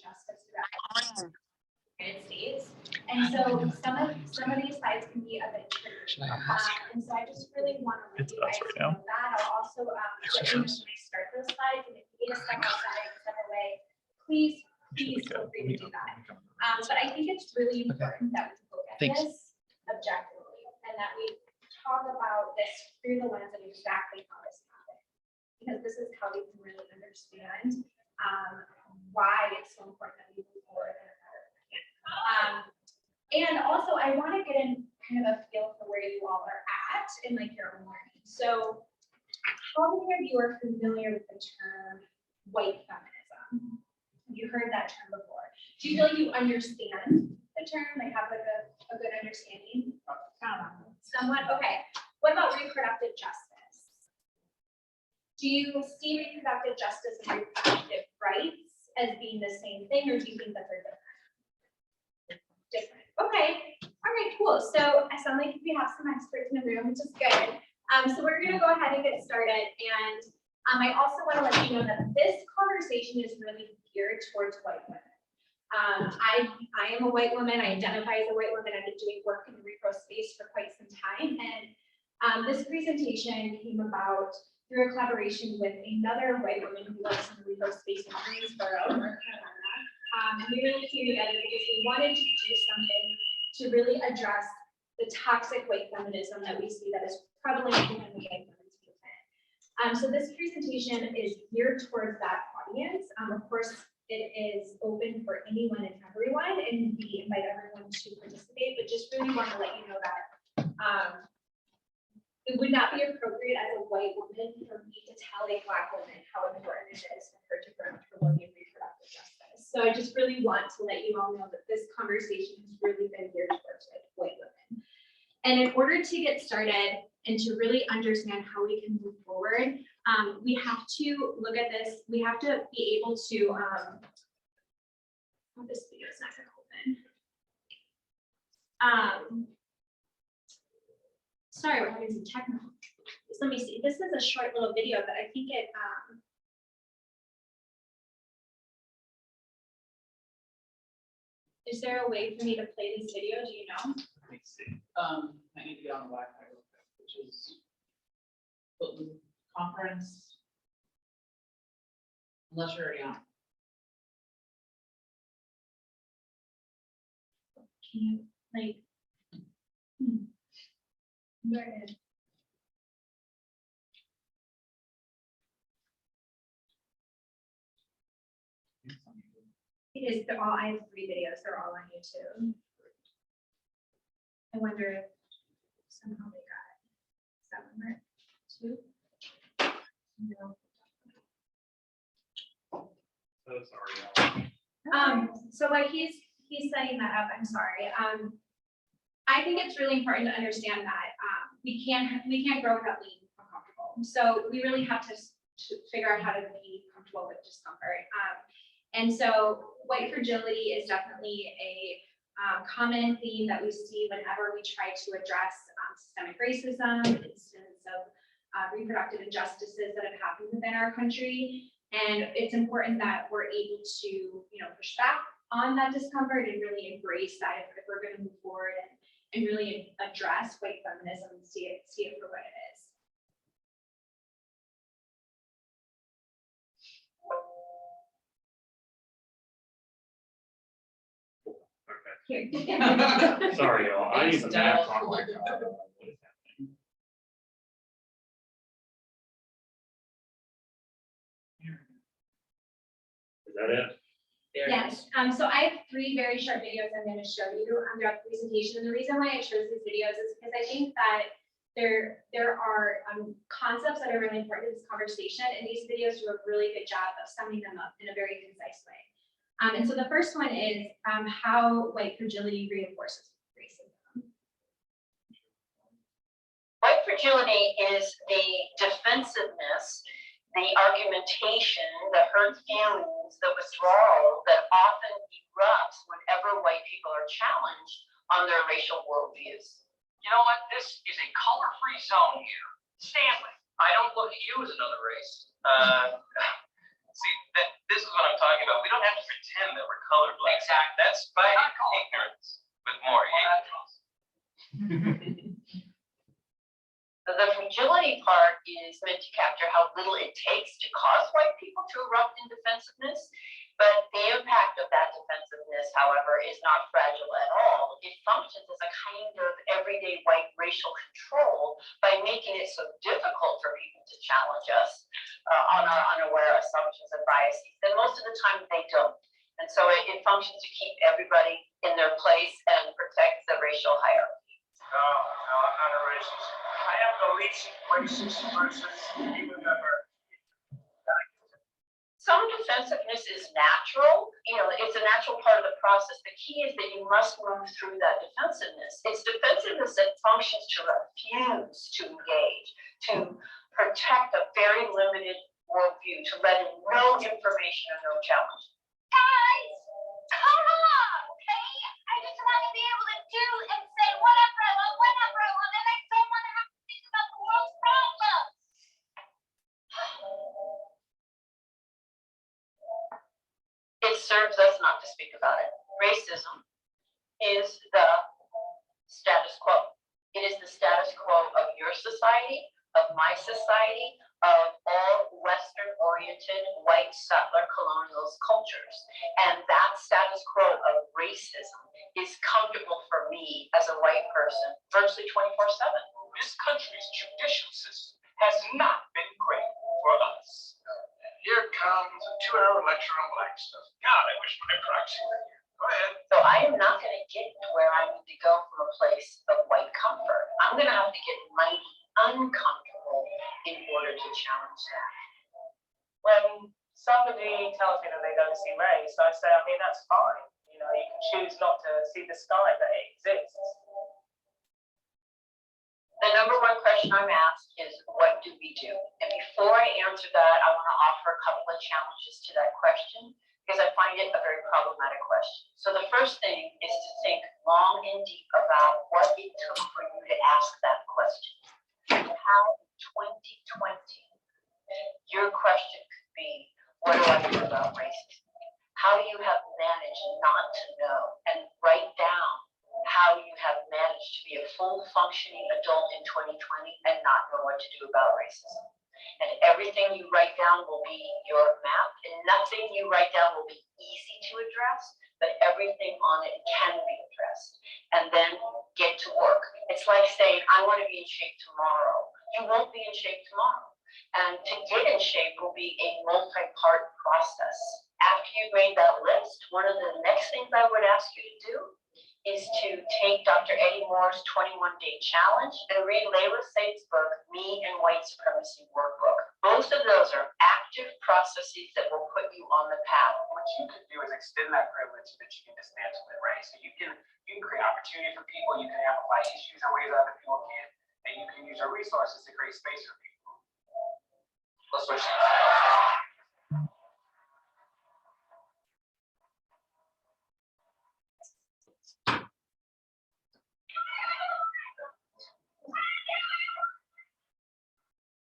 justice throughout the United States. And so some of these slides can be a bit tricky. And so I just really want to let you guys know that. I'll also let you know when I start those slides, and if you need to step outside and step away, please feel free to do that. But I think it's really important that we look at this objectively and that we talk about this through the lens of exactly how this happened, because this is how we can really understand why it's so important that we move forward in a better way. And also, I want to get in kind of a feel for where you all are at in like your own learning. So, how many of you are familiar with the term white feminism? You heard that term before. Do you feel like you understand the term? Like have like a good understanding? Somewhat. Okay. What about reproductive justice? Do you see reproductive justice and reproductive rights as being the same thing, or do you think that they're different? Different. Okay. All right, cool. So I sound like we have some experts in the room, which is good. So we're going to go ahead and get started. And I also want to let you know that this conversation is really geared towards white women. I am a white woman. I identify as a white woman. I've been doing work in the repro space for quite some time. And this presentation came about through a collaboration with another white woman who works in the repro space in Greensboro, North Carolina. And we really came together because we wanted to do something to really address the toxic white feminism that we see that is prevalent within the white women's movement. So this presentation is geared towards that audience. Of course, it is open for anyone and everyone, and we invite everyone to participate, but just really want to let you know that it would not be appropriate as a white woman for me to tell a Black woman how important it is for her to promote reproductive justice. So I just really want to let you all know that this conversation has really been geared towards like white women. And in order to get started and to really understand how we can move forward, we have to look at this. We have to be able to, oh, this video is not going to open. Sorry, we're having some technical. Let me see. This is a short little video, but I think it. Is there a way for me to play this video? Do you know? Let me see. I need to get on the Wi-Fi real quick, which is conference. Unless you're already on. Can you like? Where is? It is. They're all. I have 3 videos. They're all on YouTube. I wonder if somehow they got it. Is that one right? 2. No. Sorry. So while he's setting that up, I'm sorry. I think it's really important to understand that we can't grow without being uncomfortable. So we really have to figure out how to be comfortable with discomfort. And so white fragility is definitely a common theme that we see whenever we try to address systemic racism, instances of reproductive injustices that have happened within our country. And it's important that we're able to, push back on that discomfort and really embrace that if we're going to move forward and really address white feminism and see it for what it is. Okay. Sorry, y'all. I use a Mac on my God. What is happening? Is that it? Yes. So I have 3 very short videos I'm going to show you throughout the presentation. And the reason why I chose these videos is because I think that there are concepts that are really important in this conversation, and these videos do a really good job of summing them up in a very concise way. And so the first one is how white fragility reinforces racism. White fragility is the defensiveness, the argumentation, the hurt feelings, the withdrawal that often erupts whenever white people are challenged on their racial worldviews. You know what? This is a color-free zone here. Stanley, I don't look at you as another race. See, this is what I'm talking about. We don't have to pretend that we're colorblind. Exactly. That's fighting ignorance with more ignorance. The fragility part is meant to capture how little it takes to cause white people to erupt in defensiveness. But the impact of that defensiveness, however, is not fragile at all. It functions as a kind of everyday white racial control by making it so difficult for people to challenge us on our unaware assumptions and biases. And most of the time they don't. And so it functions to keep everybody in their place and protect the racial hierarchy. No, I'm not a racist. I am the least racist person you've ever. Some defensiveness is natural, it's a natural part of the process. The key is that you must move through that defensiveness. It's defensiveness that functions to refuse to engage, to protect a very limited worldview, to let in no information or no challenge. Guys, come on, okay? I just want to be able to do and say whatever I want, whenever I want, and I don't want to have to think about the world's problems. It serves us not to speak about it. Racism is the status quo. It is the status quo of your society, of my society, of all Western-oriented white settler colonialist cultures. And that status quo of racism is comfortable for me as a white person virtually 24/7. This country's judicial system has not been great for us. Here comes a 2-hour lecture on black stuff. God, I wish my proxy were here. Go ahead. So I am not going to get to where I need to go from a place of white comfort. I'm going to have to get mighty uncomfortable in order to challenge that. When somebody tells me that they don't see race, I say, I mean, that's fine. You can choose not to see the sky, but it exists. The number one question I'm asked is, what do we do? And before I answer that, I want to offer a couple of challenges to that question, because I find it a very problematic question. So the first thing is to think long and deep about what it took for you to ask that question. How in 2020, your question could be, what do I do about racism? How you have managed not to know, and write down how you have managed to be a full functioning adult in 2020 and not know what to do about racism. And everything you write down will be your map, and nothing you write down will be easy to address, but everything on it can be addressed. And then get to work. It's like saying, I want to be in shape tomorrow. You won't be in shape tomorrow. And to get in shape will be a multi-part process. After you grade that list, one of the next things I would ask you to do is to take Dr. Eddie Moore's 21-day challenge and read Layla Said's book, Me and White Supremacy Workbook. Both of those are active processes that will put you on the path. What you can do is extend that privilege so that you can dismantle it, right? So you can create opportunity for people, you can amplify issues in ways other people can't, and you can use your resources to create space for people. That's what she said.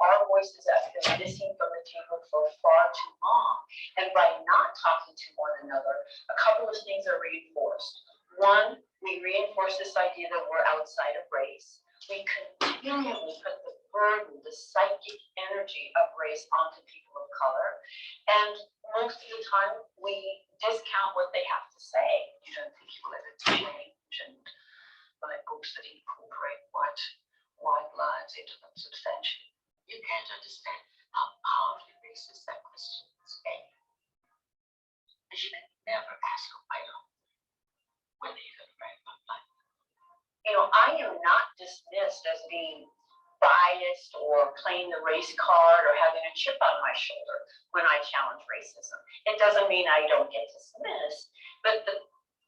Our voices have been missing from the table for far too long. And by not talking to one another, a couple of things are reinforced. One, we reinforce this idea that we're outside of race. We continually put the burden, the psychic energy of race onto people of color. And most of the time, we discount what they have to say. You don't think you live in change and write books that incorporate white lives into them substantially. You can't understand how powerfully racist that question is. You should never ask a white when are you going to write about black? I am not dismissed as being biased or playing the race card or having a chip on my shoulder when I challenge racism. It doesn't mean I don't get dismissed, but the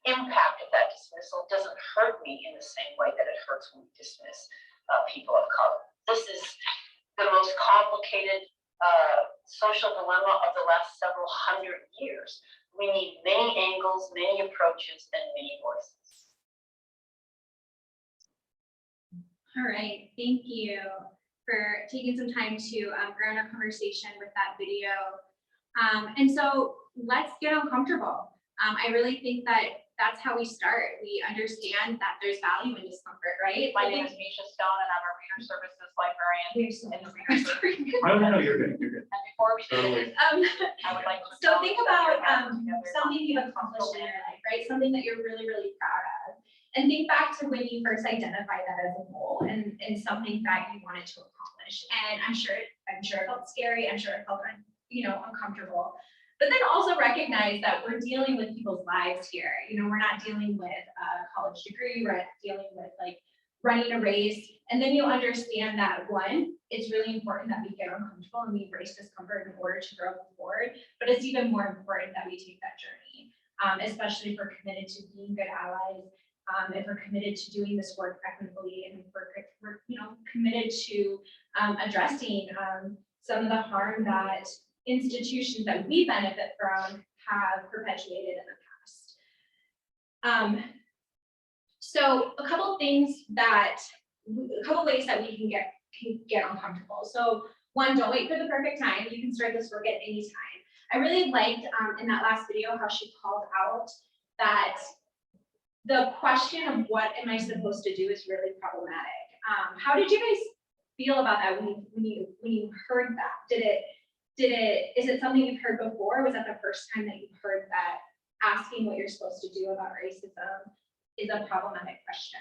impact of that dismissal doesn't hurt me in the same way that it hurts when we dismiss people of color. This is the most complicated social dilemma of the last several hundred years. We need many angles, many approaches, and many voices. All right, thank you for taking some time to ground our conversation with that video. And so let's get uncomfortable. I really think that that's how we start. We understand that there's value in discomfort, right? My name is Misha Stone and I'm a reader services librarian in the reader services. No, you're good, you're good. And before we Totally. I would like to. So think about together. something you've accomplished in your life, right? Something that you're really, really proud of. And think back to when you first identified that as a goal and something that you wanted to accomplish. And I'm sure it felt scary. I'm sure it felt, uncomfortable. But then also recognize that we're dealing with people's lives here. We're not dealing with a college degree. We're dealing with like running a race. And then you understand that one, it's really important that we get uncomfortable and we embrace discomfort in order to grow forward. But it's even more important that we take that journey, especially if we're committed to being good allies, if we're committed to doing this work equitably, and if we're committed to addressing some of the harm that institutions that we benefit from have perpetuated in the past. So a couple ways that we can get uncomfortable. So one, don't wait for the perfect time. You can start this work at any time. I really liked in that last video how she called out that the question of what am I supposed to do is really problematic. How did you guys feel about that when you heard that? Is it something you've heard before? Was that the first time that you've heard that asking what you're supposed to do about racism is a problematic question?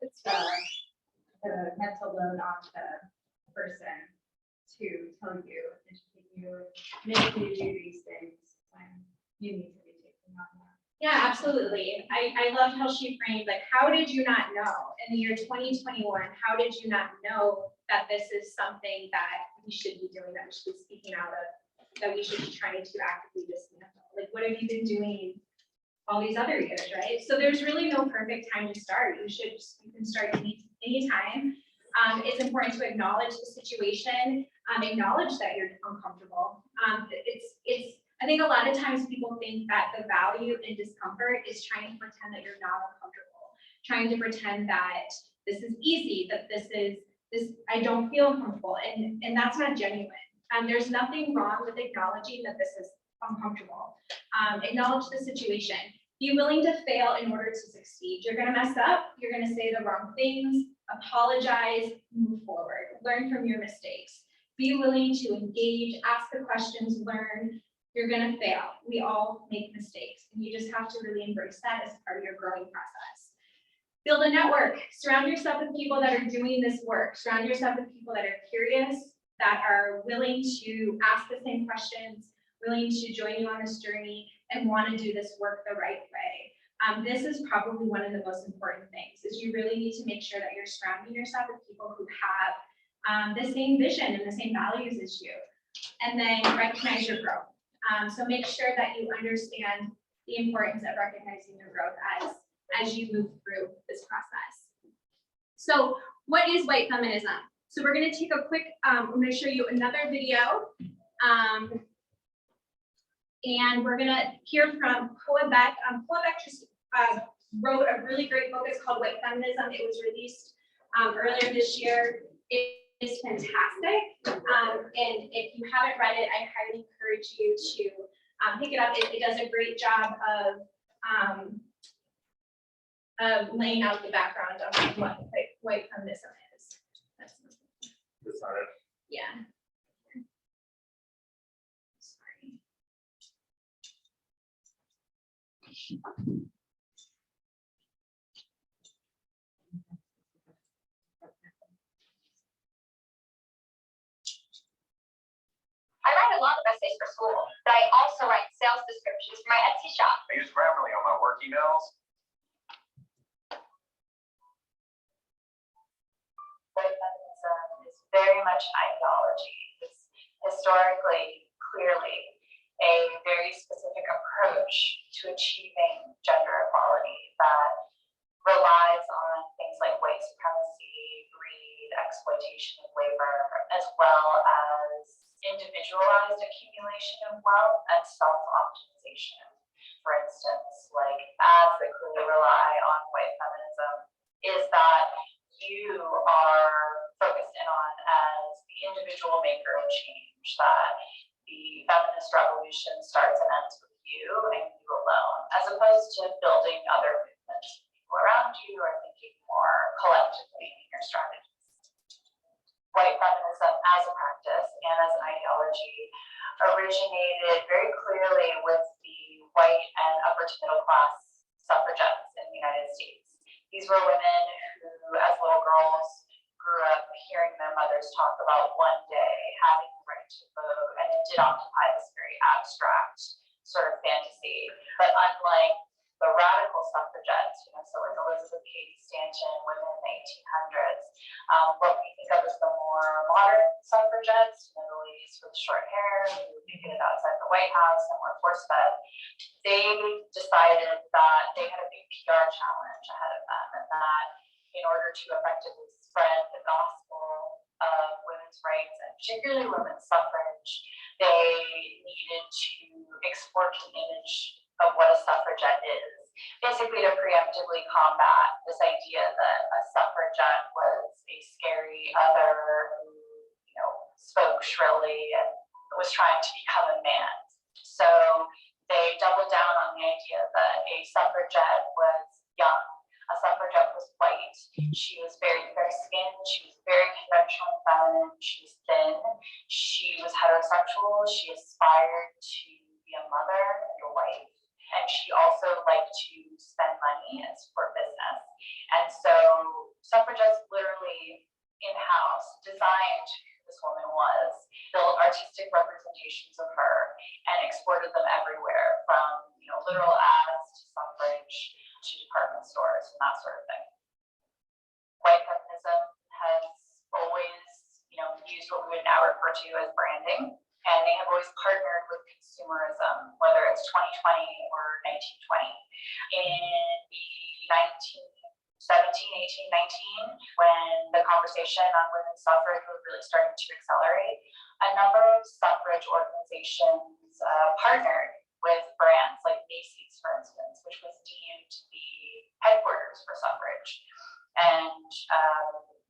It's the mental load on the person to tell you, educate you, make you do these things when you need to be taking on that. Yeah, absolutely. I loved how she framed, like, how did you not know in the year 2021, how did you not know that this is something that we should be doing, that we should be speaking out of, that we should be trying to actively dismantle? Like, what have you been doing all these other years, right? So there's really no perfect time to start. You can start anytime. It's important to acknowledge the situation, acknowledge that you're uncomfortable. I think a lot of times people think that the value in discomfort is trying to pretend that you're not uncomfortable, trying to pretend that this is easy, that I don't feel uncomfortable, and that's not genuine. There's nothing wrong with acknowledging that this is uncomfortable. Acknowledge the situation. Be willing to fail in order to succeed. You're gonna mess up, you're gonna say the wrong things, apologize, move forward, learn from your mistakes. Be willing to engage, ask the questions, learn. You're gonna fail. We all make mistakes, and you just have to really embrace that as part of your growing process. Build a network. Surround yourself with people that are doing this work. Surround yourself with people that are curious, that are willing to ask the same questions, willing to join you on this journey, and want to do this work the right way. This is probably one of the most important things, is you really need to make sure that you're surrounding yourself with people who have the same vision and the same values as you, and then recognize your growth. So make sure that you understand the importance of recognizing your growth as you move through this process. So what is white feminism? So we're going to take a quick, I'm going to show you another video. And we're going to hear from Quebec. Quebec just wrote a really great book. It's called White Feminism. It was released earlier this year. It is fantastic. And if you haven't read it, I highly encourage you to pick it up. It does a great job of laying out the background of what white feminism is. That's Not it. yeah. Sorry. I write a lot of essays for school, but I also write sales descriptions for my Etsy shop. I use Grammarly on my work emails. White feminism is very much an ideology. It's historically, clearly, a very specific approach to achieving gender equality that relies on things like white supremacy, greed, exploitation of labor, as well as individualized accumulation of wealth and self-optimization. For instance, like ads that clearly rely on white feminism is that you are focused in on as the individual maker of change, that the feminist revolution starts and ends with you and you alone, as opposed to building other movements, people around you, or thinking more collectively in your strategies. White feminism as a practice and as an ideology originated very clearly with the white and upper to middle class suffragettes in the United States. These were women who, as little girls, grew up hearing their mothers talk about one day having the right to vote, and it did occupy this very abstract sort of fantasy. But unlike the radical suffragettes, so like Elizabeth Cady Stanton, women in the 1800s, what we think of as the more modern suffragettes, the ladies with short hair who picketed outside the White House and were force-fed, they decided that they had a big PR challenge ahead of them, and that in order to effectively spread the gospel of women's rights, and particularly women's suffrage, they needed to export an image of what a suffragette is, basically to preemptively combat this idea that a suffragette was a scary other who, spoke shrilly and was trying to become a man. So they doubled down on the idea that a suffragette was young. A suffragette was white. She was very fair-skinned. She was very conventional and feminine. She was thin. She was heterosexual. She aspired to be a mother and a wife. And she also liked to spend money and support business. And so suffragettes literally in-house designed who this woman was, built artistic representations of her, and exported them everywhere, from literal ads to suffrage to department stores and that sort of thing. White feminism has always, used what we would now refer to as branding, and they have always partnered with consumerism, whether it's 2020 or 1920. In the 1917, 18, 19, when the conversation on women's suffrage was really starting to accelerate, a number of suffrage organizations partnered with brands like Macy's, for instance, which was deemed the headquarters for suffrage. And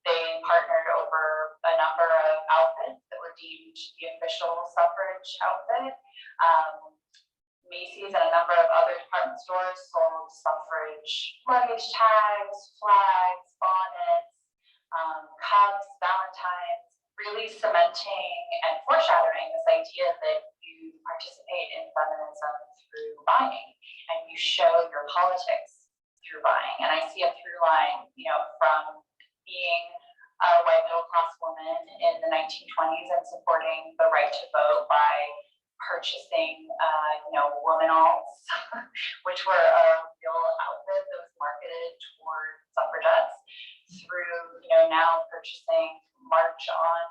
they partnered over a number of outfits that were deemed the official suffrage outfit. Macy's and a number of other department stores sold suffrage luggage tags, flags, bonnets, cups, valentines, really cementing and foreshadowing this idea that you participate in feminism through buying, and you show your politics through buying. And I see a through line, from being a white middle class woman in the 1920s and supporting the right to vote by purchasing, womanals, which were a real outfit that was marketed toward suffragettes, through, now purchasing March On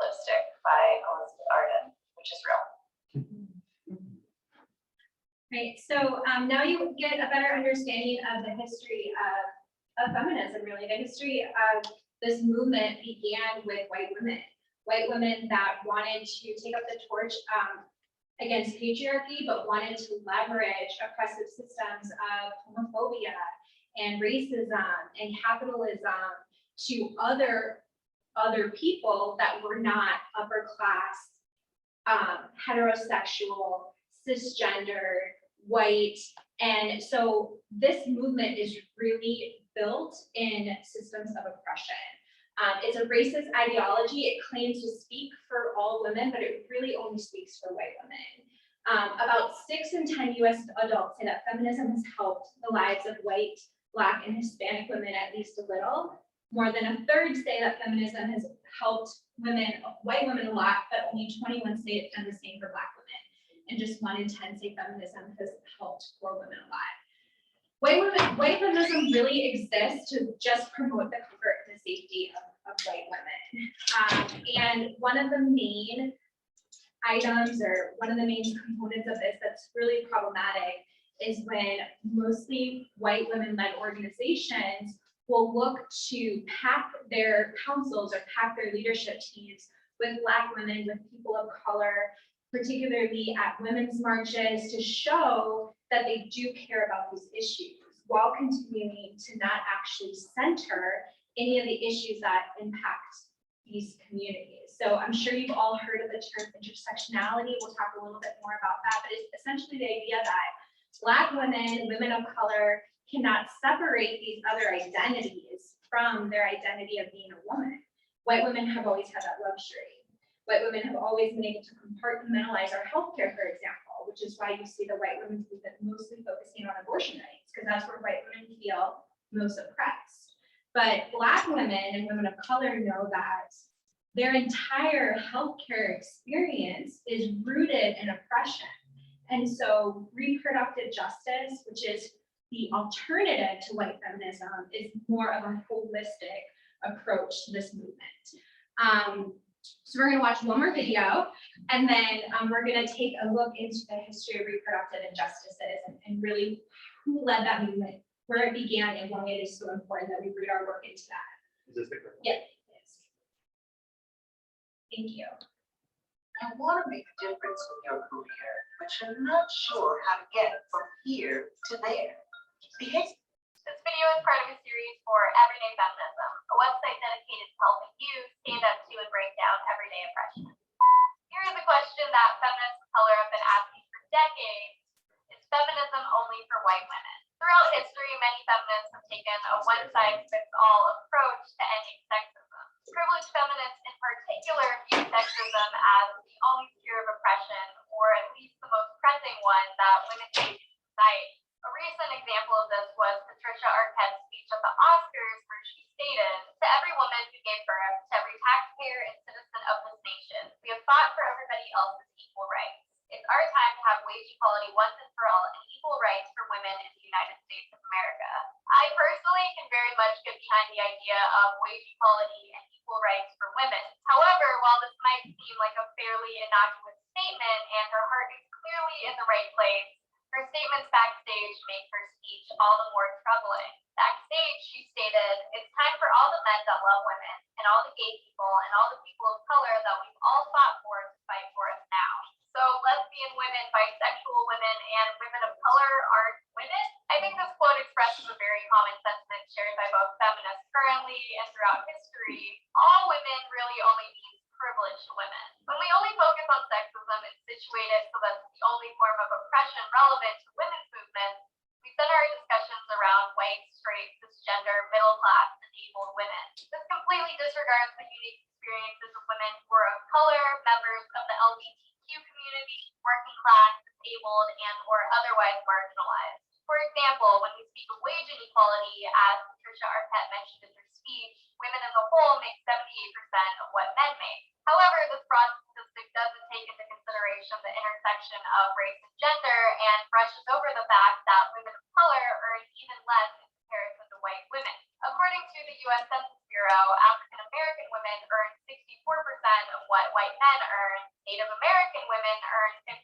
lipstick by Elizabeth Arden, which is real. Right, so now you get a better understanding of the history of feminism, really. The history of this movement began with white women that wanted to take up the torch against patriarchy, but wanted to leverage oppressive systems of homophobia and racism and capitalism to other people that were not upper class, heterosexual, cisgender, white. And so this movement is really built in systems of oppression. It's a racist ideology. It claims to speak for all women, but it really only speaks for white women. About 6 in 10 US adults say that feminism has helped the lives of white, Black, and Hispanic women at least a little. More than a third say that feminism has helped white women a lot, but only 21 say it's done the same for Black women. And just 1 in 10 say feminism has helped poor women a lot. White feminism really exists to just promote the comfort and the safety of white women. And one of the main items, or one of the main components of this that's really problematic, is when mostly white women-led organizations will look to pack their councils or pack their leadership teams with Black women, with people of color, particularly at women's marches, to show that they do care about these issues, while continuing to not actually center any of the issues that impact these communities. So I'm sure you've all heard of the term intersectionality. We'll talk a little bit more about that, but it's essentially the idea that Black women, women of color, cannot separate these other identities from their identity of being a woman. White women have always had that luxury. White women have always been able to compartmentalize our healthcare, for example, which is why you see the white women's movement mostly focusing on abortion rights, because that's where white women feel most oppressed. But Black women and women of color know that their entire healthcare experience is rooted in oppression. And so reproductive justice, which is the alternative to white feminism, is more of a holistic approach to this movement. So we're going to watch one more video, and then we're going to take a look into the history of reproductive injustices and really who led that movement, where it began, and why it is so important that we root our work into that. Is this the correct? Yeah, it is. Thank you. I want to make a difference in your career, but you're not sure how to get from here to there. Behave. This video is part of a series for Everyday Feminism, a website dedicated to helping you stand up to and break down everyday oppression. Here is a question that feminists of color have been asking for decades: is feminism only for white women? Throughout history, many feminists have taken a one-size-fits-all approach to ending sexism. Privileged feminists in particular view sexism as the only sphere of oppression, or at least the most pressing one that women face in society. A recent example of this was Patricia Arquette's speech at the Oscars, where she stated, "To every woman who gave birth, to every taxpayer and citizen of this nation, we have fought for everybody else's equal rights. It's our time to have wage equality once and for all and equal rights for women in the United States of America." I personally can very much get behind the idea of wage equality and equal rights for women. However, while this might seem like a fairly innocuous statement and her heart is clearly in the right place, her statements backstage make her speech all the more troubling. Backstage, she stated, "It's time for all the men that love women, and all the gay people, and all the people of color that we've all fought for to fight for us now." So lesbian women, bisexual women, and women of color aren't women? I think this quote expresses a very common sentiment shared by both feminists currently and throughout history. All women really only means privileged women. When we only focus on sexism, it's situated so that it's the only form of oppression relevant to women's movements. We center our discussions around white, straight, cisgender, middle-class, enabled women. This completely disregards the unique experiences of women who are of color, members of the LGBTQ community, working class, disabled, and or otherwise marginalized. For example, when we speak of wage inequality, as Patricia Arquette mentioned in her speech, women as a whole make 78% of what men make. However, this broad statistic doesn't take into consideration the intersection of race and gender and brushes over the fact that women of color earn even less in comparison to white women. According to the U.S. Census Bureau, African American women earn 64% of what white men earn, Native American women earn 59%,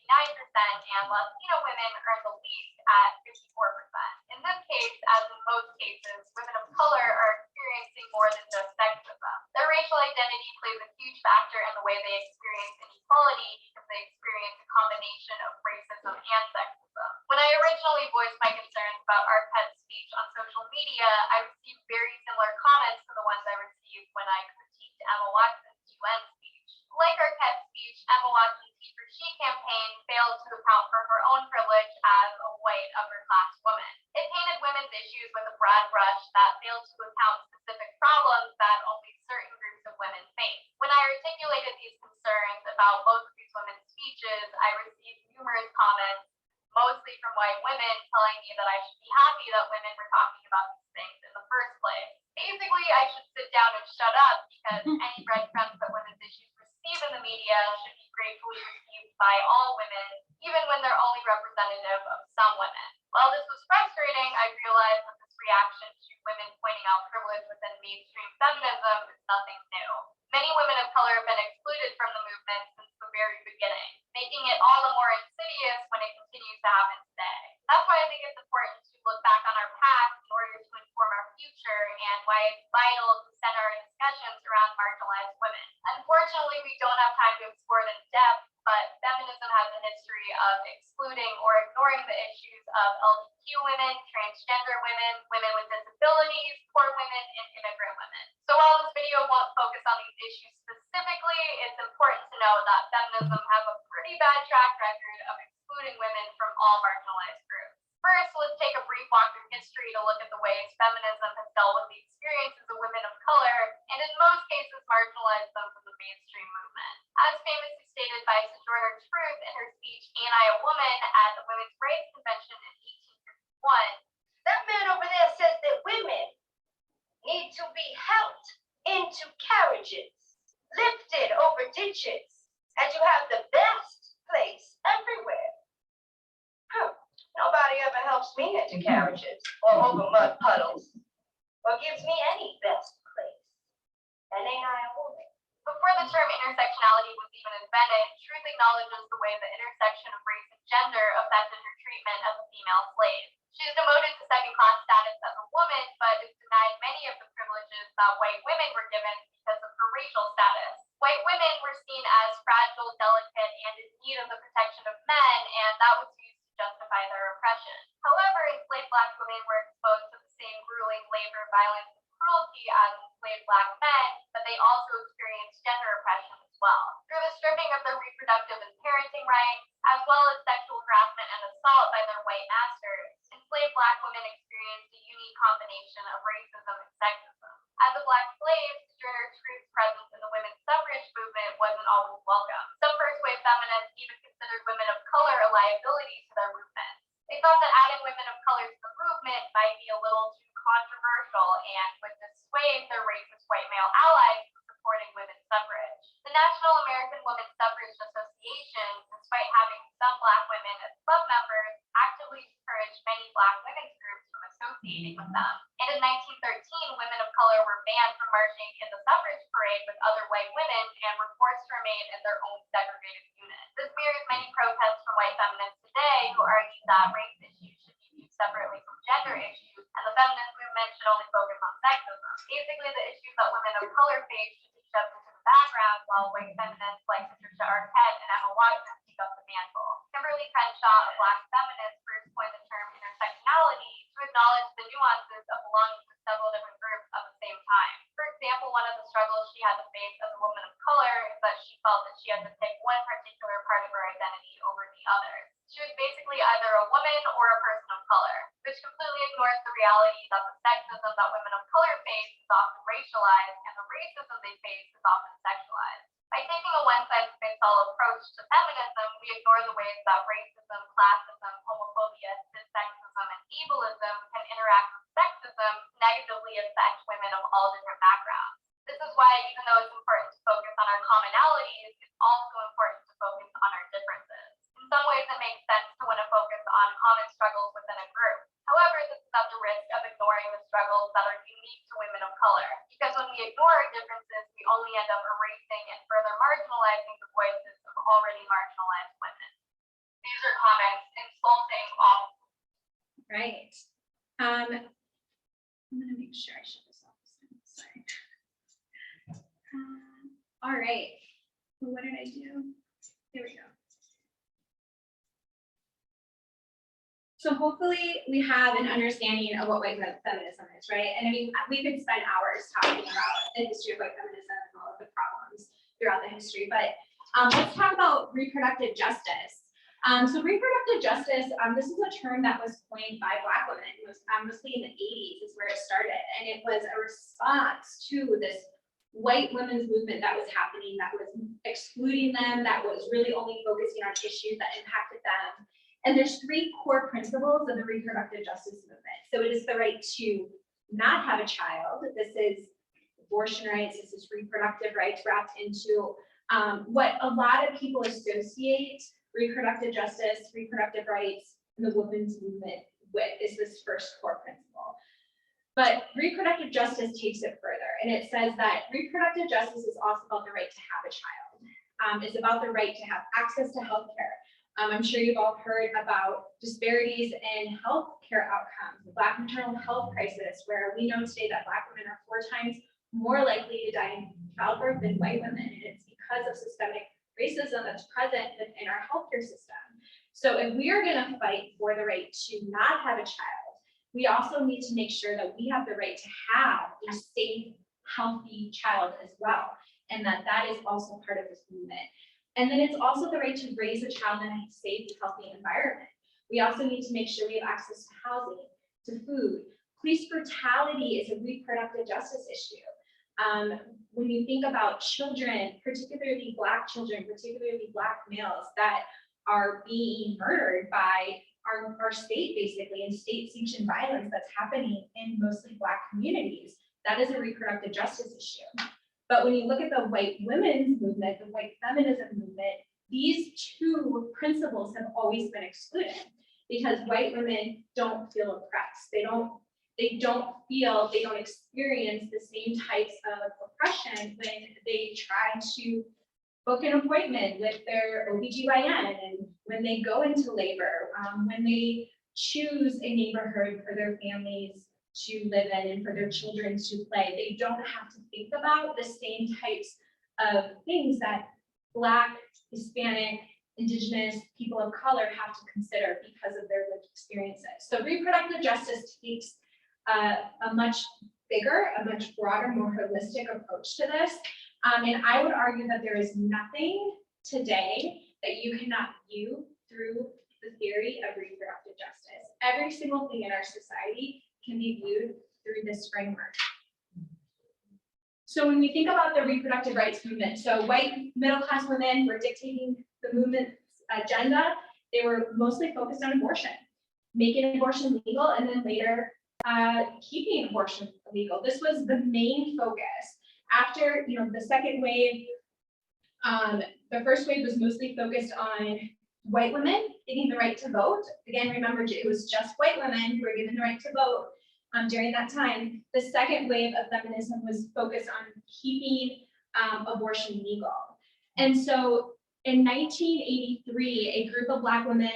and Latino women earn the least at 54%. In this case, as in most cases, women of color are experiencing more than just sexism. Their racial identity plays a huge factor in the way they experience inequality because they experience a combination of racism and sexism. When I originally voiced my concerns about Arquette's speech on social media, I received very similar comments to the ones I received when I critiqued Emma Watson's UN speech. Like Arquette's speech, Emma Watson's He for She campaign failed to account for her own privilege as a white upper-class woman. It painted women's issues with a broad brush that failed to account specific problems that only certain groups of women face. When I articulated these concerns about both of these women's speeches, I received numerous comments, mostly from white women, telling me that I should be happy that women were talking about these things in the first place. Basically, I should sit down and shut up because any breadcrumbs that women's issues receive in the media should be gratefully received by all women, even when they're only representative of some women. While this was frustrating, I realized that this reaction to women pointing out privilege within mainstream feminism is nothing new. Many women of color have been excluded from the movement since the very beginning, making it all the more insidious when it continues to happen today. That's why I think it's important to look back on our past in order to inform our future, and why it's vital to center our discussions around marginalized women. Unfortunately, we don't have time to explore it in depth, but feminism has a history of excluding or ignoring the issues of LGBTQ women, transgender women, women with disabilities, poor women, and immigrant women. So while this video won't focus on these issues specifically, it's important to note that feminism has a pretty bad track record of excluding women from all marginalized groups. First, let's take a brief walk through history to look at the ways feminism has dealt with the experiences of women of color, and in most cases marginalized them from the mainstream movement. As famously stated by Sojourner Truth in her speech, Ain't I a Woman at the Women's Rights Convention in 1851, That man over there says that women need to be helped into carriages, lifted over ditches, and you have the best place everywhere. Nobody ever helps me into carriages or over mud puddles or gives me any best place. And ain't I a woman? before the term intersectionality was even invented, Truth acknowledges the way the intersection of race and gender affected her treatment as a female slave. She is demoted to second-class status as a woman, but is denied many of the privileges that white women were given because of her racial status. White women were seen as fragile, delicate, and in need of the protection of men, and that was used to justify their oppression. However, enslaved Black women were exposed to the same grueling labor, violence, and cruelty as enslaved Black men, but they also experienced gender oppression as well. Through the stripping of their reproductive and parenting rights, as well as sexual harassment and assault by their white masters, enslaved Black women experienced a unique combination of racism and sexism. As a Black slave, Sojourner Truth's presence in the women's suffrage movement wasn't always welcome. Some first-wave feminists even considered women of color a liability to their movement. They thought that adding women of color to the movement might be a little too controversial and would dissuade their racist white male allies from supporting women's suffrage. The National American Women's Suffrage Association, despite having some Black women as club members, actively discouraged many Black women's groups from associating with them. And in 1913, women of color were banned from marching in the suffrage parade with other white women and were forced to remain in their own segregated unit. This mirrors many protests from white feminists today who argue that race issues should be viewed separately from gender issues, and the feminist movement should only focus on sexism. Basically, the issues that women of color face should be shoved into the background, while white feminists like Patricia Arquette and Emma Watson take up the mantle. Kimberly Crenshaw, a Black feminist, first coined the term intersectionality to acknowledge the nuances of belonging to several different groups at the same time. For example, one of the struggles she had to face as a woman of color is that she felt that she had to pick one particular part of her identity over the other. She was basically either a woman or a person of color, which completely ignores the reality that the sexism that women of color face is often racialized, and the racism they face is often sexualized. By taking a one-size-fits-all approach to feminism, we ignore the ways that racism, classism, homophobia, cissexism, and ableism can interact with sexism to negatively affect women of all different backgrounds. This is why, even though it's important to focus on our commonalities, it's also important to focus on our differences. In some ways, it makes sense to want to focus on common struggles within a group. However, this is at the risk of ignoring the struggles that are unique to women of color, because when we ignore our differences, we only end up erasing and further marginalizing the voices of already marginalized women. These are comments insulting all. Right. I'm gonna make sure I shut this off. Sorry. All right. What did I do? Here we go. So hopefully we have an understanding of what white feminism is, right? And I mean, we could spend hours talking about the history of white feminism and all of the problems throughout the history, but let's talk about reproductive justice. So reproductive justice, this is a term that was coined by Black women. It was mostly in the 80s is where it started. And it was a response to this white women's movement that was happening, that was excluding them, that was really only focusing on issues that impacted them. And there's three core principles of the reproductive justice movement. So it is the right to not have a child. This is abortion rights. This is reproductive rights wrapped into what a lot of people associate reproductive justice, reproductive rights, and the women's movement with is this first core principle. But reproductive justice takes it further, and it says that reproductive justice is also about the right to have a child. It's about the right to have access to healthcare. I'm sure you've all heard about disparities in healthcare outcomes, the Black maternal health crisis, where we know today that Black women are 4 times more likely to die in childbirth than white women, and it's because of systemic racism that's present in our healthcare system. So if we are going to fight for the right to not have a child, we also need to make sure that we have the right to have a safe, healthy child as well, and that is also part of this movement. And then it's also the right to raise a child in a safe, healthy environment. We also need to make sure we have access to housing, to food. Police brutality is a reproductive justice issue. When you think about children, particularly Black children, particularly Black males that are being murdered by our state, basically, and state-sanctioned violence that's happening in mostly Black communities, that is a reproductive justice issue. But when you look at the white women's movement, the white feminism movement, these two principles have always been excluded because white women don't feel oppressed. They don't experience the same types of oppression when they try to book an appointment with their OBGYN and when they go into labor, when they choose a neighborhood for their families to live in and for their children to play. They don't have to think about the same types of things that Black, Hispanic, Indigenous, people of color have to consider because of their lived experiences. So reproductive justice takes a much bigger, a much broader, more holistic approach to this. And I would argue that there is nothing today that you cannot view through the theory of reproductive justice. Every single thing in our society can be viewed through this framework. So when we think about the reproductive rights movement, so white middle-class women were dictating the movement's agenda. They were mostly focused on abortion, making abortion legal, and then later keeping abortion illegal. This was the main focus. After the second wave, the first wave was mostly focused on white women getting the right to vote. Again, remember, it was just white women who were given the right to vote during that time. The second wave of feminism was focused on keeping abortion legal. And so in 1983, a group of Black women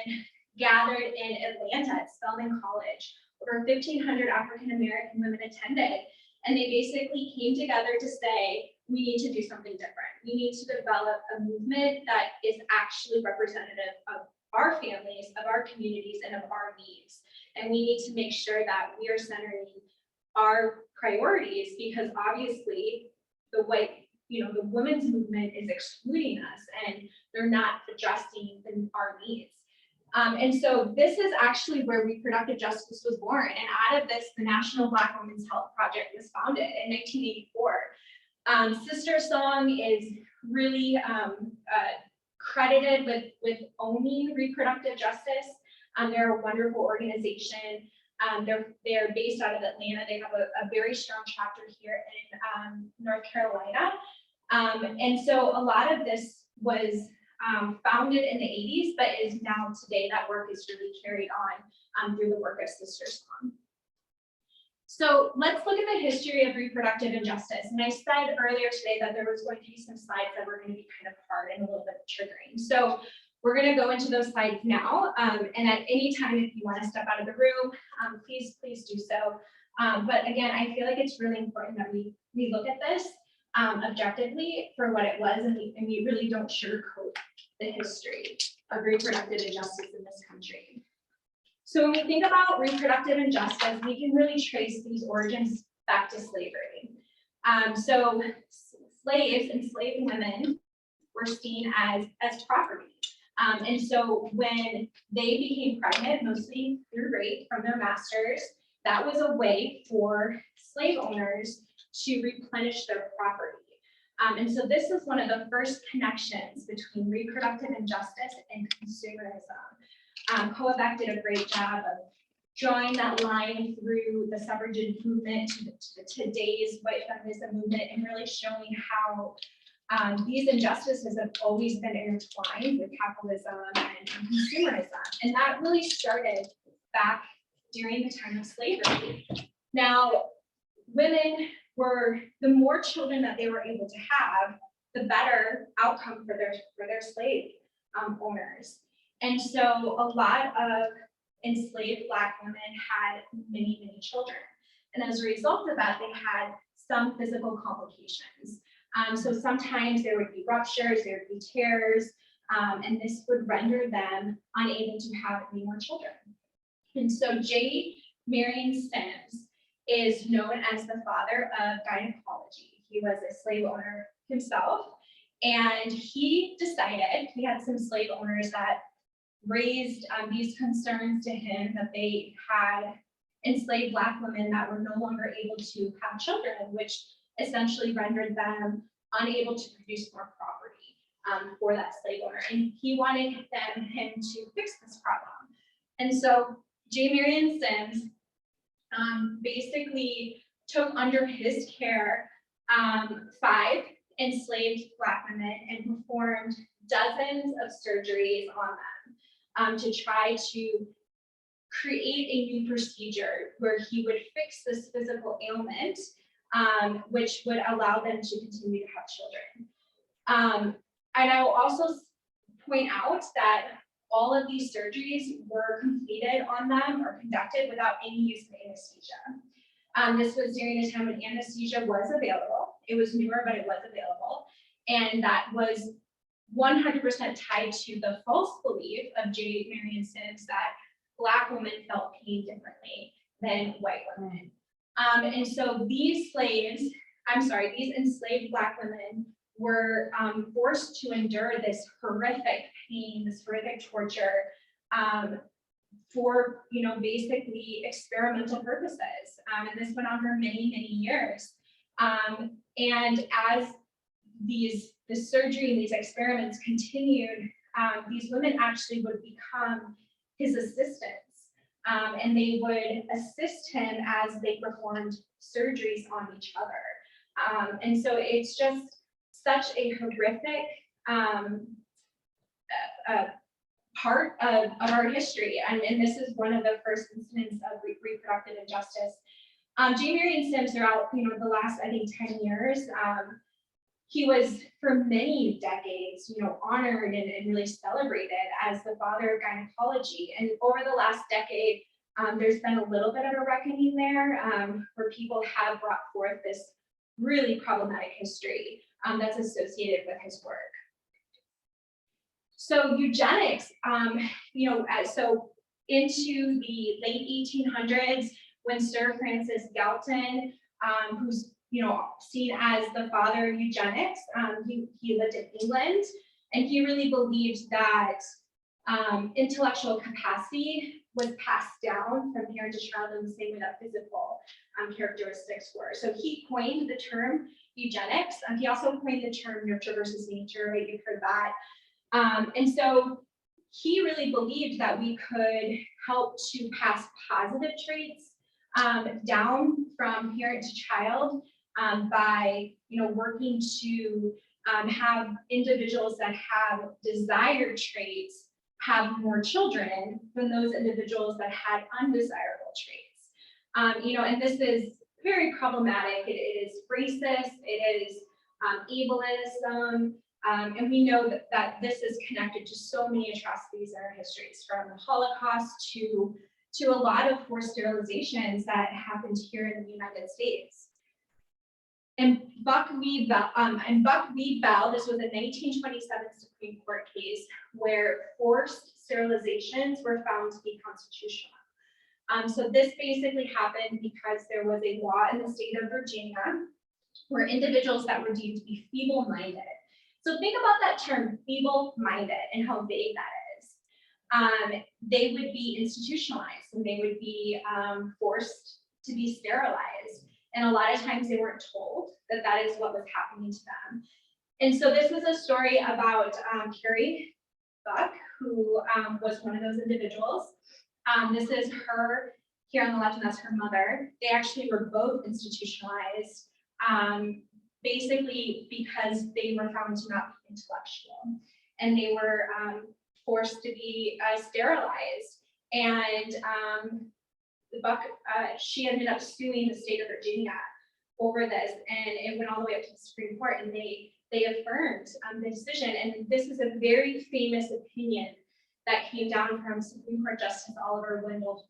gathered in Atlanta at Spelman College. Over 1,500 African-American women attended, and they basically came together to say, we need to do something different. We need to develop a movement that is actually representative of our families, of our communities, and of our needs. And we need to make sure that we are centering our priorities because obviously the women's movement is excluding us and they're not addressing our needs. And so this is actually where reproductive justice was born. And out of this, the National Black Women's Health Project was founded in 1984. Sister Song is really credited with owning reproductive justice. They're a wonderful organization. They're based out of Atlanta. They have a very strong chapter here in North Carolina. And so a lot of this was founded in the 80s, but is now today that work is really carried on through the work of Sister Song. So let's look at the history of reproductive injustice. And I said earlier today that there was going to be some slides that were going to be kind of hard and a little bit triggering. So we're going to go into those slides now. And at any time, if you want to step out of the room, please do so. But again, I feel like it's really important that we look at this objectively for what it was, and we really don't sugarcoat the history of reproductive injustice in this country. So when we think about reproductive injustice, we can really trace these origins back to slavery. So slaves, enslaved women, were seen as property. And so when they became pregnant, mostly through rape from their masters, that was a way for slave owners to replenish their property. And so this is one of the first connections between reproductive injustice and consumerism. Kovac did a great job of drawing that line through the suffragette movement to today's white feminism movement and really showing how these injustices have always been intertwined with capitalism and consumerism. And that really started back during the time of slavery. Now, women were, the more children that they were able to have, the better outcome for their slave owners. And so a lot of enslaved Black women had many children. And as a result of that, they had some physical complications. So sometimes there would be ruptures, there would be tears, and this would render them unable to have any more children. And so J. Marion Sims is known as the father of gynecology. He was a slave owner himself, and he decided, he had some slave owners that raised these concerns to him that they had enslaved Black women that were no longer able to have children, which essentially rendered them unable to produce more property for that slave owner. And he wanted him to fix this problem. And so J. Marion Sims basically took under his care 5 enslaved Black women and performed dozens of surgeries on them to try to create a new procedure where he would fix this physical ailment, which would allow them to continue to have children. And I will also point out that all of these surgeries were completed on them or conducted without any use of anesthesia. This was during a time when anesthesia was available. It was newer, but it was available. And that was 100% tied to the false belief of J. Marion Sims that Black women felt pain differently than white women. And so these these enslaved Black women were forced to endure this horrific pain, this horrific torture for, basically experimental purposes. And this went on for many, many years. And as the surgery and these experiments continued, these women actually would become his assistants, and they would assist him as they performed surgeries on each other. And so it's just such a horrific part of our history. And this is one of the first incidents of reproductive injustice. J. Marion Sims, throughout the last, I think, 10 years, he was for many decades, honored and really celebrated as the father of gynecology. And over the last decade, there's been a little bit of a reckoning there, where people have brought forth this really problematic history that's associated with his work. So eugenics, so into the late 1800s, when Sir Francis Galton, who's seen as the father of eugenics, he lived in England, and he really believed that intellectual capacity was passed down from parent to child in the same way that physical characteristics were. So he coined the term eugenics. He also coined the term nurture versus nature, right? You've heard that. And so he really believed that we could help to pass positive traits down from parent to child by working to have individuals that have desired traits have more children than those individuals that had undesirable traits. And this is very problematic. It is racist, it is ableism, and we know that this is connected to so many atrocities in our histories, from the Holocaust to a lot of forced sterilizations that happened here in the United States. And Buck v. Bell, this was a 1927 Supreme Court case where forced sterilizations were found to be constitutional. So this basically happened because there was a law in the state of Virginia where individuals that were deemed to be feeble-minded. So think about that term, feeble-minded, and how vague that is. They would be institutionalized and they would be forced to be sterilized. And a lot of times they weren't told that that is what was happening to them. And so this is a story about Carrie Buck, who was one of those individuals. This is her here on the left, and that's her mother. They actually were both institutionalized, basically because they were found to not be intellectual. And they were forced to be sterilized. And Buck, she ended up suing the state of Virginia over this, and it went all the way up to the Supreme Court, and they affirmed the decision. And this is a very famous opinion that came down from Supreme Court Justice Oliver Wendell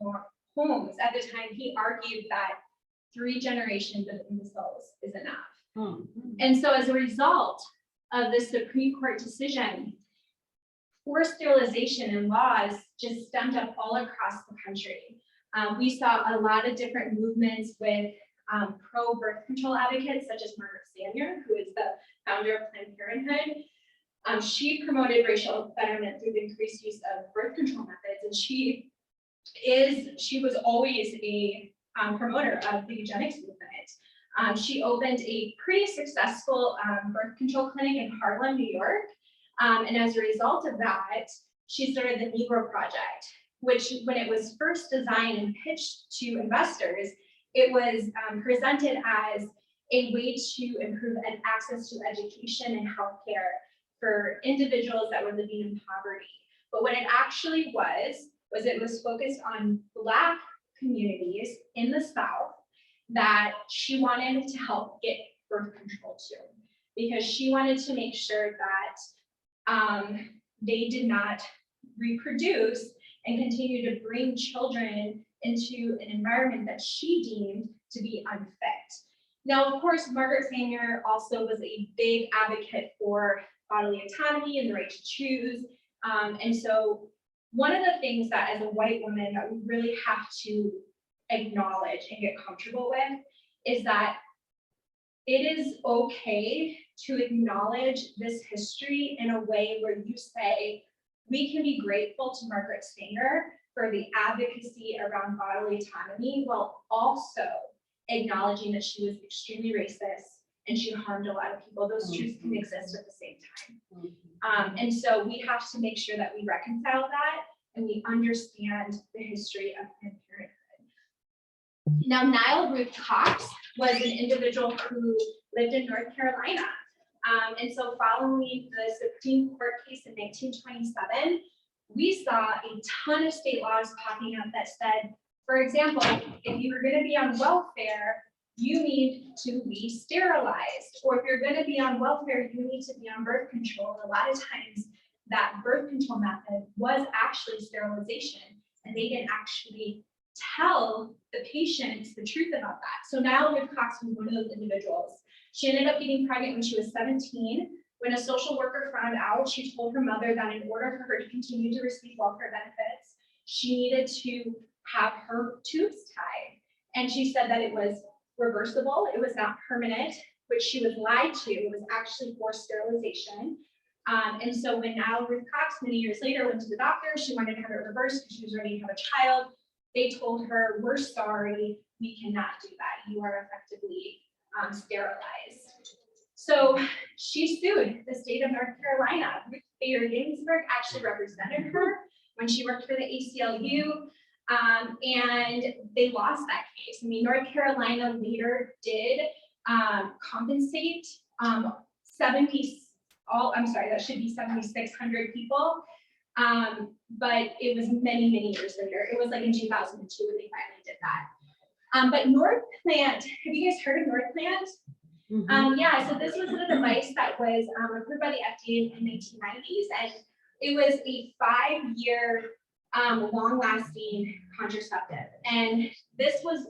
Holmes. At the time, he argued that 3 generations of imbeciles is enough. And so as a result of this Supreme Court decision, forced sterilization and laws just stemmed up all across the country. We saw a lot of different movements with pro-birth control advocates, such as Margaret Sanger, who is the founder of Planned Parenthood. She promoted racial betterment through the increased use of birth control methods, and she was always a promoter of the eugenics movement. She opened a pretty successful birth control clinic in Harlem, New York, and as a result of that, she started the Negro Project, which, when it was first designed and pitched to investors, it was presented as a way to improve access to education and healthcare for individuals that were living in poverty. But what it actually was it was focused on Black communities in the South that she wanted to help get birth control to, because she wanted to make sure that they did not reproduce and continue to bring children into an environment that she deemed to be unfit. Now, of course, Margaret Sanger also was a big advocate for bodily autonomy and the right to choose. And so one of the things that, as a white woman, that we really have to acknowledge and get comfortable with is that it is okay to acknowledge this history in a way where you say, we can be grateful to Margaret Sanger for the advocacy around bodily autonomy, while also acknowledging that she was extremely racist and she harmed a lot of people. Those truths can exist at the same time. And so we have to make sure that we reconcile that and we understand the history of Planned Parenthood. Now, Nile Ruth Cox was an individual who lived in North Carolina. And so following the Supreme Court case in 1927, we saw a ton of state laws popping up that said, for example, if you were going to be on welfare, you need to be sterilized. Or if you're going to be on welfare, you need to be on birth control. And a lot of times that birth control method was actually sterilization, and they didn't actually tell the patients the truth about that. So Nile Ruth Cox was one of those individuals. She ended up getting pregnant when she was 17. When a social worker found out, she told her mother that in order for her to continue to receive welfare benefits, she needed to have her tubes tied. And she said that it was reversible, it was not permanent, which she was lied to. It was actually forced sterilization. And so when Nile Ruth Cox, many years later, went to the doctor, she wanted to have it reversed because she was ready to have a child. They told her, we're sorry, we cannot do that. You are effectively sterilized. So she sued the state of North Carolina. Ruth Bader Ginsburg actually represented her when she worked for the ACLU, and they lost that case. I mean, North Carolina later did compensate that should be 7,600 people, but it was many, many years later. It was like in 2002 when they finally did that. But North Plant, have you guys heard of North Plant? Yeah, so this was a device that was approved by the FDA in the 1990s, and it was a 5-year long-lasting contraceptive. And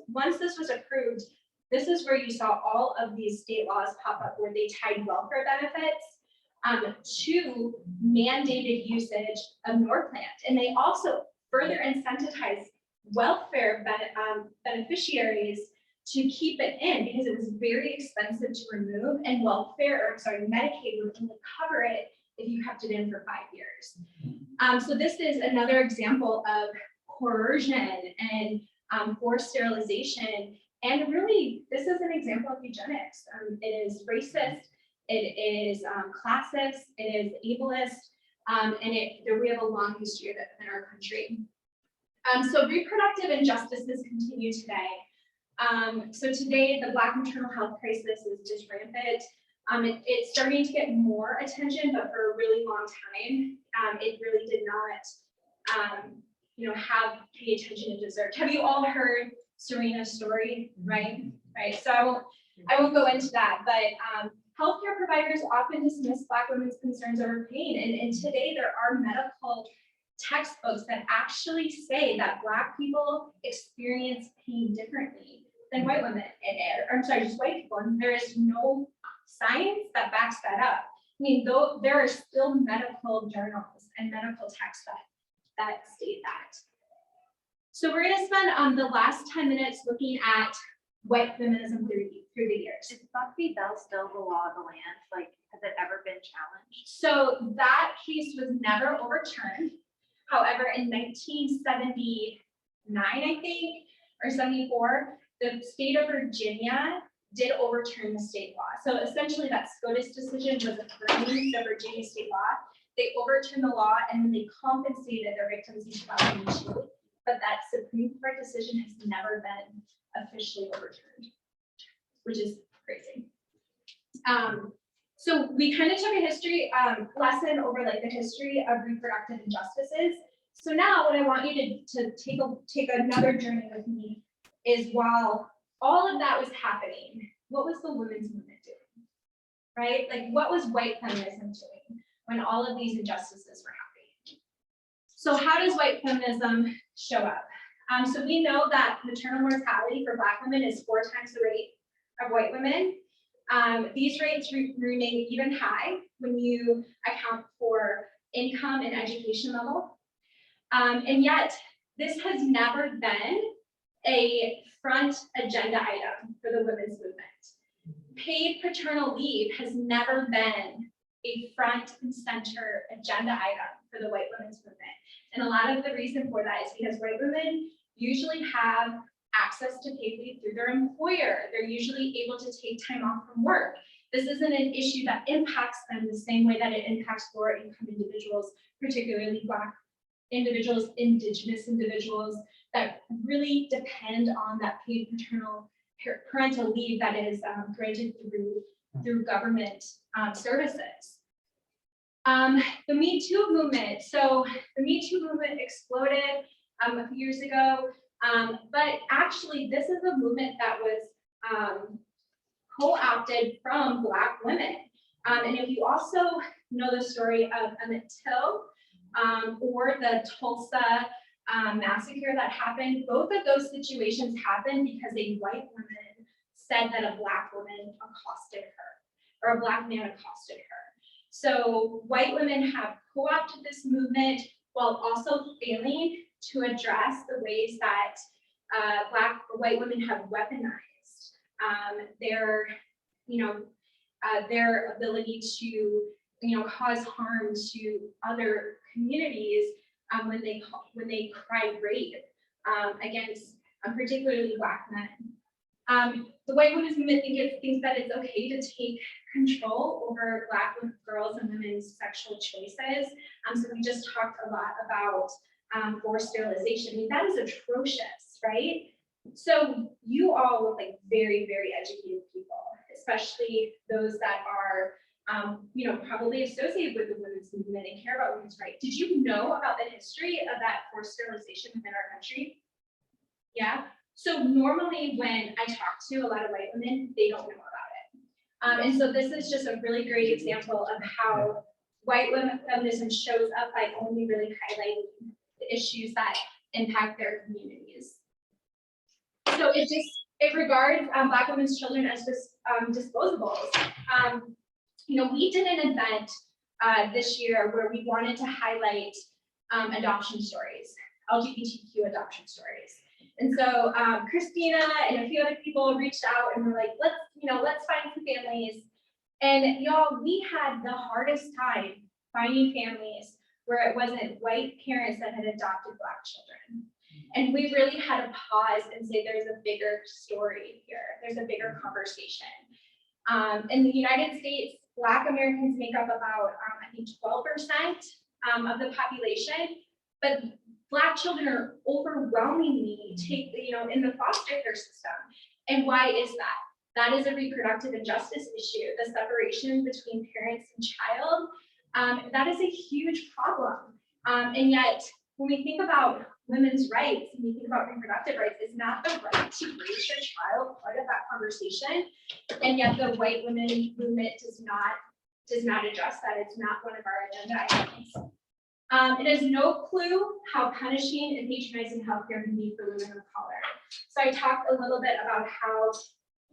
once this was approved, this is where you saw all of these state laws pop up where they tied welfare benefits to mandated usage of Norplant. And they also further incentivized welfare beneficiaries to keep it in because it was very expensive to remove, and Medicaid would only cover it if you kept it in for 5 years. So this is another example of coercion and forced sterilization. And really, this is an example of eugenics. It is racist, it is classist, it is ableist, and we have a long history of it in our country. So reproductive injustices continue today. So today, the Black maternal health crisis is just rampant. It's starting to get more attention, but for a really long time, it really did not, have the attention it deserved. Have you all heard Serena's story? Right. So I won't go into that, but healthcare providers often dismiss Black women's concerns over pain, and today there are medical textbooks that actually say that Black people experience pain differently than white women, just white people, and there is no science that backs that up. I mean, though there are still medical journals and medical texts that state that. So we're going to spend the last 10 minutes looking at white feminism through the years. Is Buck v. Bell still the law of the land? Like, has it ever been challenged? So that case was never overturned. However, in 1979, I think, or 74, the state of Virginia did overturn the state law. So essentially that SCOTUS decision was affirming the Virginia state law. They overturned the law and then they compensated their victims in 2002. But that Supreme Court decision has never been officially overturned, which is crazy. So we kind of took a history lesson over like the history of reproductive injustices. So now what I want you to take another journey with me is while all of that was happening, what was the women's movement doing? Right? Like what was white feminism doing when all of these injustices were happening? So how does white feminism show up? So we know that maternal mortality for Black women is 4 times the rate of white women. These rates remain even high when you account for income and education level. And yet, this has never been a front agenda item for the women's movement. Paid paternal leave has never been a front and center agenda item for the white women's movement. And a lot of the reason for that is because white women usually have access to paid leave through their employer. They're usually able to take time off from work. This isn't an issue that impacts them the same way that it impacts lower income individuals, particularly Black individuals, Indigenous individuals that really depend on that paid parental leave that is granted through government services. The Metoo movement. So the Metoo movement exploded a few years ago, but actually this is a movement that was co-opted from Black women. And if you also know the story of Emmett Till or the Tulsa massacre that happened, both of those situations happened because a white woman said that a Black woman accosted her, or a Black man accosted her. So white women have co-opted this movement while also failing to address the ways that white women have weaponized their ability to cause harm to other communities when they cry rape against particularly Black men. The white women's movement thinks that it's okay to take control over Black girls and women's sexual choices. So we just talked a lot about forced sterilization. I mean, that is atrocious, right? So you all look like very, very educated people, especially those that are probably associated with the women's movement and care about women's rights. Did you know about the history of that forced sterilization within our country? Yeah. So normally when I talk to a lot of white women, they don't know about it. And so this is just a really great example of how white women feminism shows up by only really highlighting the issues that impact their communities. So it regards Black women's children as disposables. We did an event this year where we wanted to highlight adoption stories, LGBTQ adoption stories. And so Christina and a few other people reached out and were like, let's find some families. And y'all, we had the hardest time finding families where it wasn't white parents that had adopted Black children. And we really had to pause and say, there's a bigger story here. There's a bigger conversation. In the United States, Black Americans make up about, I think 12% of the population, but Black children are overwhelmingly in the foster care system. And why is that? That is a reproductive injustice issue, the separation between parents and child. That is a huge problem. And yet, when we think about women's rights and we think about reproductive rights, is not the right to raise your child part of that conversation. And yet the white women movement does not address that. It's not one of our agenda items. It has no clue how punishing and patronizing healthcare can be for women of color. So I talked a little bit about how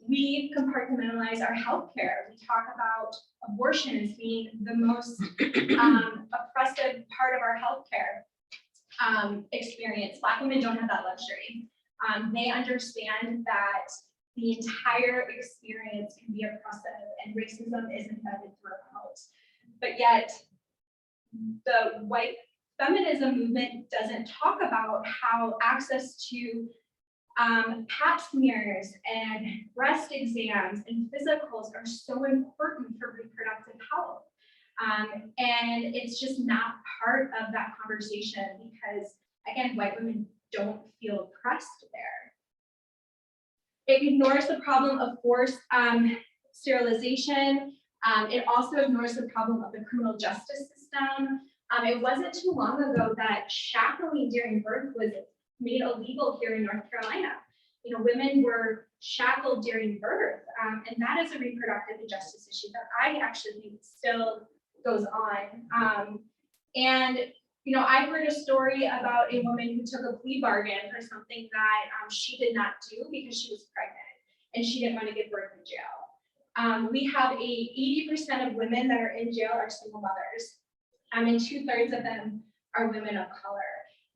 we compartmentalize our healthcare. We talk about abortion as being the most oppressive part of our healthcare experience. Black women don't have that luxury. They understand that the entire experience can be oppressive and racism is embedded throughout. But yet, the white feminism movement doesn't talk about how access to pap smears and breast exams and physicals are so important for reproductive health. And it's just not part of that conversation because, again, white women don't feel oppressed there. It ignores the problem of forced sterilization. It also ignores the problem of the criminal justice system. It wasn't too long ago that shackling during birth was made illegal here in North Carolina. You know, women were shackled during birth, and that is a reproductive injustice issue that I actually think still goes on. And you know, I heard a story about a woman who took a plea bargain for something that she did not do because she was pregnant and she didn't want to give birth in jail. We have 80% of women that are in jail are single mothers, and 2/3 of them are women of color.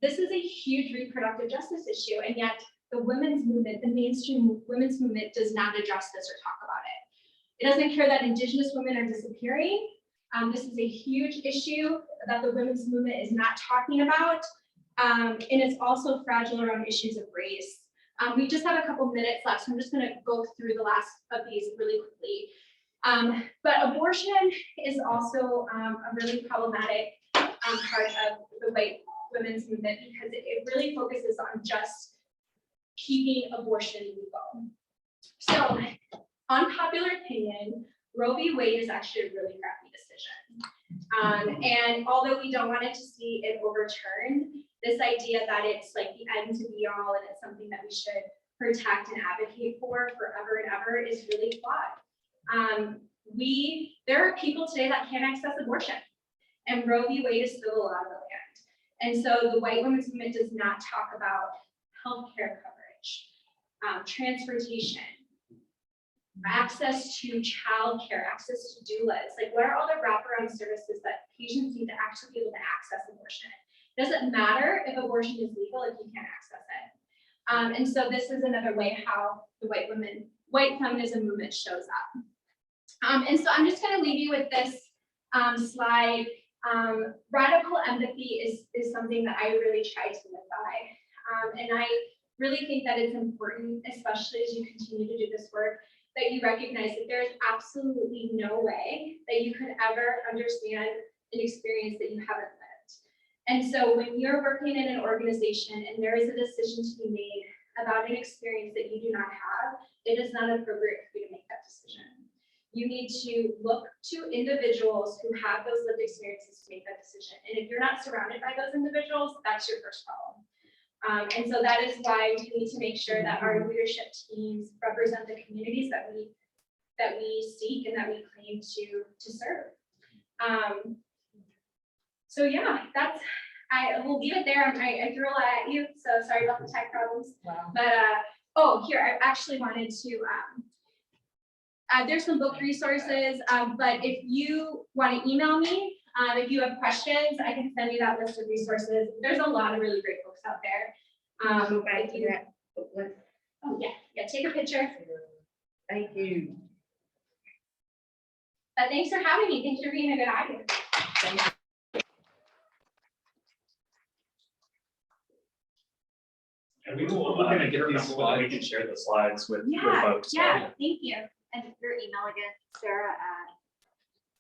This is a huge reproductive justice issue, and yet the women's movement, the mainstream women's movement, does not address this or talk about it. It doesn't care that Indigenous women are disappearing. This is a huge issue that the women's movement is not talking about, and it's also fragile around issues of race. We just have a couple minutes left, so I'm just going to go through the last of these really quickly. But abortion is also a really problematic part of the white women's movement because it really focuses on just keeping abortion legal. So, unpopular opinion, Roe v. Wade is actually a really crappy decision. And although we don't want it to see it overturned, this idea that it's like the end to be all and it's something that we should protect and advocate for forever and ever is really flawed. There are people today that can't access abortion, and Roe v. Wade is still a law of the land. And so the white women's movement does not talk about healthcare coverage, transportation, access to childcare, access to doulas. Like, what are all the wraparound services that patients need to actually be able to access abortion? It doesn't matter if abortion is legal if you can't access it. And so this is another way how the white feminism movement shows up. And so I'm just going to leave you with this slide. Radical empathy is something that I really try to live by. And I really think that it's important, especially as you continue to do this work, that you recognize that there's absolutely no way that you could ever understand an experience that you haven't lived. And so when you're working in an organization and there is a decision to be made about an experience that you do not have, it is not appropriate for you to make that decision. You need to look to individuals who have those lived experiences to make that decision. And if you're not surrounded by those individuals, that's your first problem. And so that is why we need to make sure that our leadership teams represent the communities that we seek and that we claim to serve. So yeah, I will leave it there. I threw a lot at you, so sorry about the tech problems. Wow. But here, I actually wanted to, there's some book resources, but if you want to email me, if you have questions, I can send you that list of resources. There's a lot of really great books out there. Oh yeah, take a picture. Thank you. But thanks for having me. Thanks for being a good audience. And we're gonna get these so that we can share the slides with folks. Yeah, thank you. And your email again, Sarah, at